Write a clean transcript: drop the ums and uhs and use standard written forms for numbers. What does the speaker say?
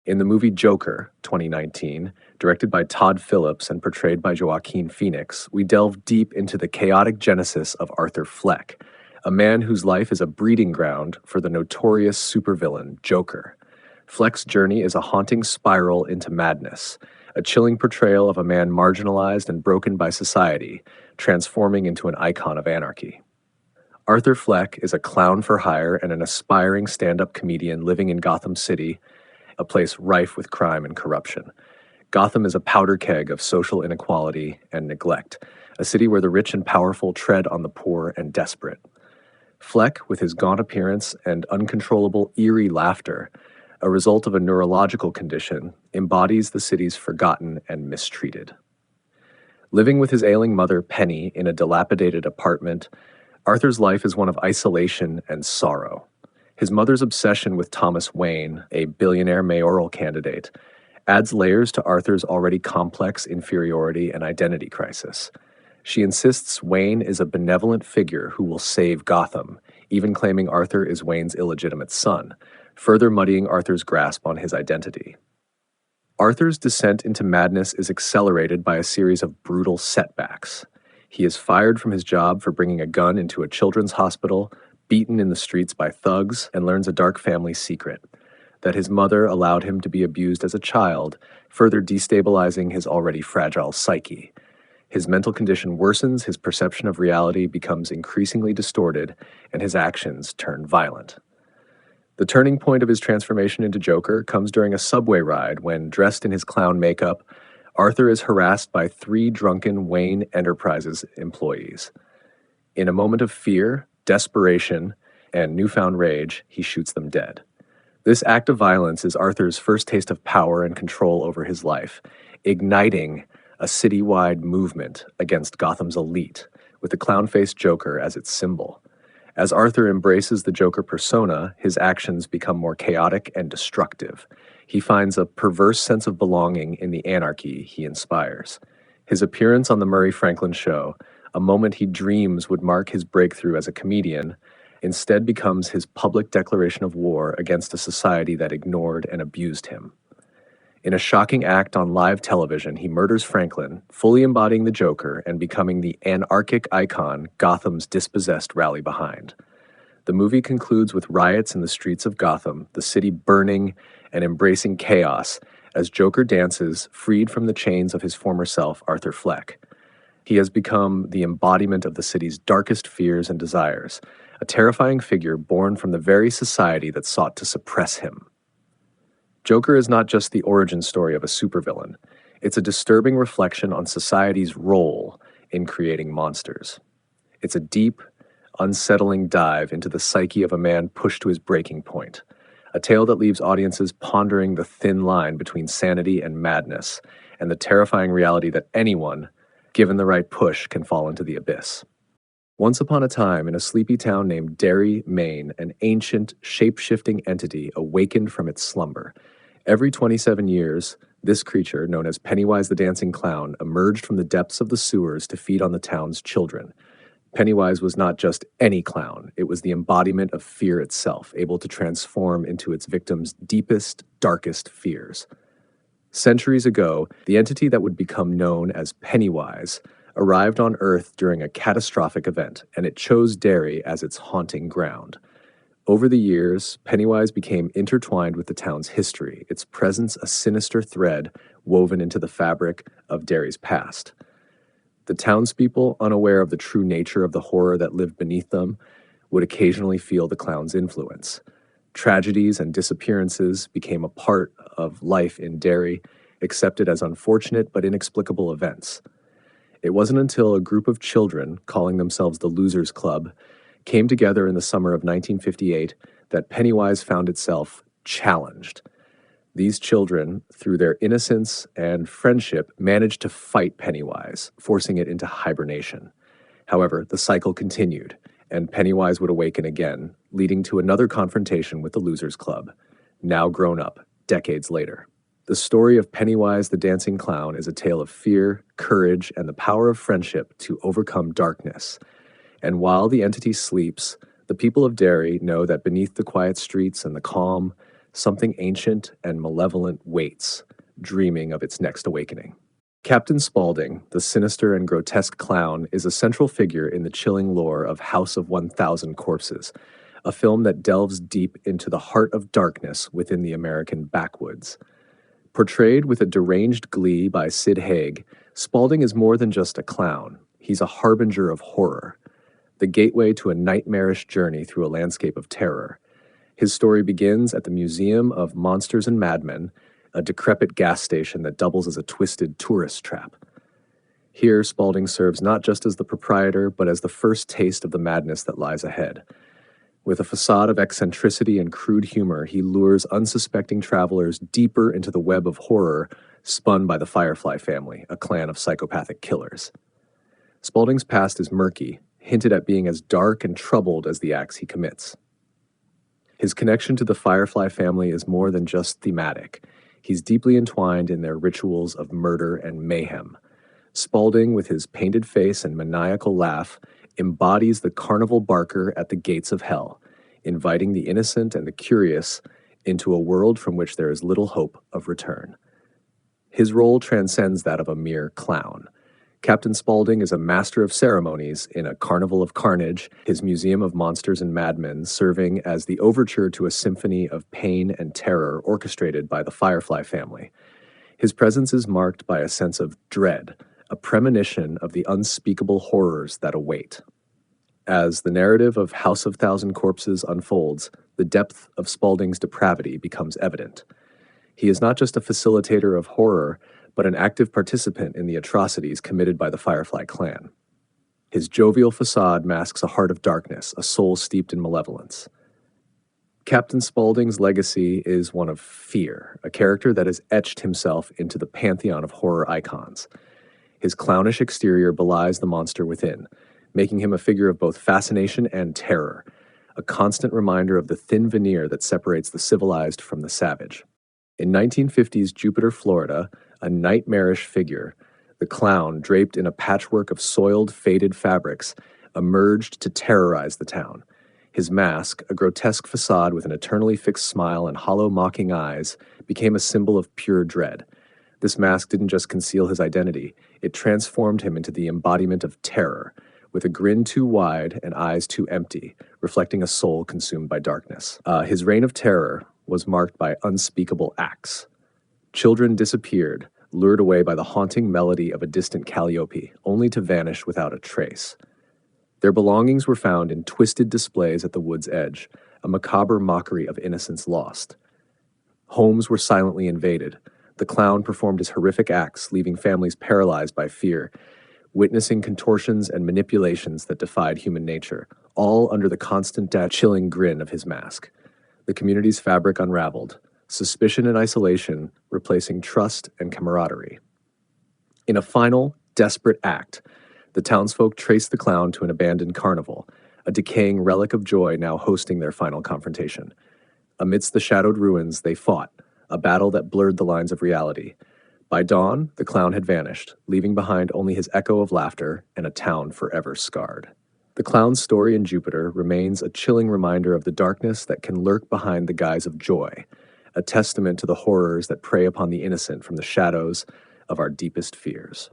In the movie Joker, 2019, directed by Todd Phillips and portrayed by Joaquin Phoenix, we delve deep into the chaotic genesis of Arthur Fleck, a man whose life is a breeding ground for the notorious supervillain Joker. Fleck's journey is a haunting spiral into madness, a chilling portrayal of a man marginalized and broken by society, transforming into an icon of anarchy. Arthur Fleck is a clown for hire and an aspiring stand-up comedian living in Gotham City, a place rife with crime and corruption. Gotham is a powder keg of social inequality and neglect, a city where the rich and powerful tread on the poor and desperate. Fleck, with his gaunt appearance and uncontrollable eerie laughter, a result of a neurological condition, embodies the city's forgotten and mistreated. Living with his ailing mother, Penny, in a dilapidated apartment, Arthur's life is one of isolation and sorrow. His mother's obsession with Thomas Wayne, a billionaire mayoral candidate, adds layers to Arthur's already complex inferiority and identity crisis. She insists Wayne is a benevolent figure who will save Gotham, even claiming Arthur is Wayne's illegitimate son, further muddying Arthur's grasp on his identity. Arthur's descent into madness is accelerated by a series of brutal setbacks. He is fired from his job for bringing a gun into a children's hospital, beaten in the streets by thugs, and learns a dark family secret, that his mother allowed him to be abused as a child, further destabilizing his already fragile psyche. His mental condition worsens, his perception of reality becomes increasingly distorted, and his actions turn violent. The turning point of his transformation into Joker comes during a subway ride when, dressed in his clown makeup, Arthur is harassed by 3 drunken Wayne Enterprises employees. In a moment of fear, desperation, and newfound rage, he shoots them dead. This act of violence is Arthur's first taste of power and control over his life, igniting a citywide movement against Gotham's elite, with the clown-faced Joker as its symbol. As Arthur embraces the Joker persona, his actions become more chaotic and destructive. He finds a perverse sense of belonging in the anarchy he inspires. His appearance on The Murray Franklin Show, a moment he dreams would mark his breakthrough as a comedian, instead becomes his public declaration of war against a society that ignored and abused him. In a shocking act on live television, he murders Franklin, fully embodying the Joker and becoming the anarchic icon Gotham's dispossessed rally behind. The movie concludes with riots in the streets of Gotham, the city burning and embracing chaos as Joker dances, freed from the chains of his former self, Arthur Fleck. He has become the embodiment of the city's darkest fears and desires, a terrifying figure born from the very society that sought to suppress him. Joker is not just the origin story of a supervillain. It's a disturbing reflection on society's role in creating monsters. It's a deep, unsettling dive into the psyche of a man pushed to his breaking point, a tale that leaves audiences pondering the thin line between sanity and madness, and the terrifying reality that anyone, given the right push, can fall into the abyss. Once upon a time, in a sleepy town named Derry, Maine, an ancient, shape-shifting entity awakened from its slumber. Every 27 years, this creature, known as Pennywise the Dancing Clown, emerged from the depths of the sewers to feed on the town's children. Pennywise was not just any clown, it was the embodiment of fear itself, able to transform into its victims' deepest, darkest fears. Centuries ago, the entity that would become known as Pennywise arrived on Earth during a catastrophic event, and it chose Derry as its haunting ground. Over the years, Pennywise became intertwined with the town's history, its presence a sinister thread woven into the fabric of Derry's past. The townspeople, unaware of the true nature of the horror that lived beneath them, would occasionally feel the clown's influence. Tragedies and disappearances became a part of life in Derry, accepted as unfortunate but inexplicable events. It wasn't until a group of children, calling themselves the Losers Club, came together in the summer of 1958 that Pennywise found itself challenged. These children, through their innocence and friendship, managed to fight Pennywise, forcing it into hibernation. However, the cycle continued, and Pennywise would awaken again, leading to another confrontation with the Losers Club, now grown up, decades later. The story of Pennywise the Dancing Clown is a tale of fear, courage, and the power of friendship to overcome darkness. And while the entity sleeps, the people of Derry know that beneath the quiet streets and the calm, Something ancient and malevolent waits, dreaming of its next awakening. Captain Spaulding, the sinister and grotesque clown, is a central figure in the chilling lore of House of 1,000 Corpses, a film that delves deep into the heart of darkness within the American backwoods. Portrayed with a deranged glee by Sid Haig, Spaulding is more than just a clown. He's a harbinger of horror, the gateway to a nightmarish journey through a landscape of terror. His story begins at the Museum of Monsters and Madmen, a decrepit gas station that doubles as a twisted tourist trap. Here, Spaulding serves not just as the proprietor, but as the first taste of the madness that lies ahead. With a facade of eccentricity and crude humor, he lures unsuspecting travelers deeper into the web of horror spun by the Firefly family, a clan of psychopathic killers. Spaulding's past is murky, hinted at being as dark and troubled as the acts he commits. His connection to the Firefly family is more than just thematic. He's deeply entwined in their rituals of murder and mayhem. Spaulding, with his painted face and maniacal laugh, embodies the carnival barker at the gates of hell, inviting the innocent and the curious into a world from which there is little hope of return. His role transcends that of a mere clown. Captain Spaulding is a master of ceremonies in a carnival of carnage, his museum of monsters and madmen serving as the overture to a symphony of pain and terror orchestrated by the Firefly family. His presence is marked by a sense of dread, a premonition of the unspeakable horrors that await. As the narrative of House of 1,000 Corpses unfolds, the depth of Spaulding's depravity becomes evident. He is not just a facilitator of horror, but an active participant in the atrocities committed by the Firefly clan. His jovial facade masks a heart of darkness, a soul steeped in malevolence. Captain Spaulding's legacy is one of fear, a character that has etched himself into the pantheon of horror icons. His clownish exterior belies the monster within, making him a figure of both fascination and terror, a constant reminder of the thin veneer that separates the civilized from the savage. In 1950s Jupiter, Florida, a nightmarish figure, the clown, draped in a patchwork of soiled, faded fabrics, emerged to terrorize the town. His mask, a grotesque facade with an eternally fixed smile and hollow, mocking eyes, became a symbol of pure dread. This mask didn't just conceal his identity, it transformed him into the embodiment of terror, with a grin too wide and eyes too empty, reflecting a soul consumed by darkness. His reign of terror was marked by unspeakable acts. Children disappeared, lured away by the haunting melody of a distant calliope, only to vanish without a trace. Their belongings were found in twisted displays at the wood's edge, a macabre mockery of innocence lost. Homes were silently invaded. The clown performed his horrific acts, leaving families paralyzed by fear, witnessing contortions and manipulations that defied human nature, all under the constant, chilling grin of his mask. The community's fabric unraveled, suspicion and isolation replacing trust and camaraderie. In a final, desperate act, the townsfolk traced the clown to an abandoned carnival, a decaying relic of joy now hosting their final confrontation. Amidst the shadowed ruins, they fought, a battle that blurred the lines of reality. By dawn, the clown had vanished, leaving behind only his echo of laughter and a town forever scarred. The clown's story in Jupiter remains a chilling reminder of the darkness that can lurk behind the guise of joy, a testament to the horrors that prey upon the innocent from the shadows of our deepest fears.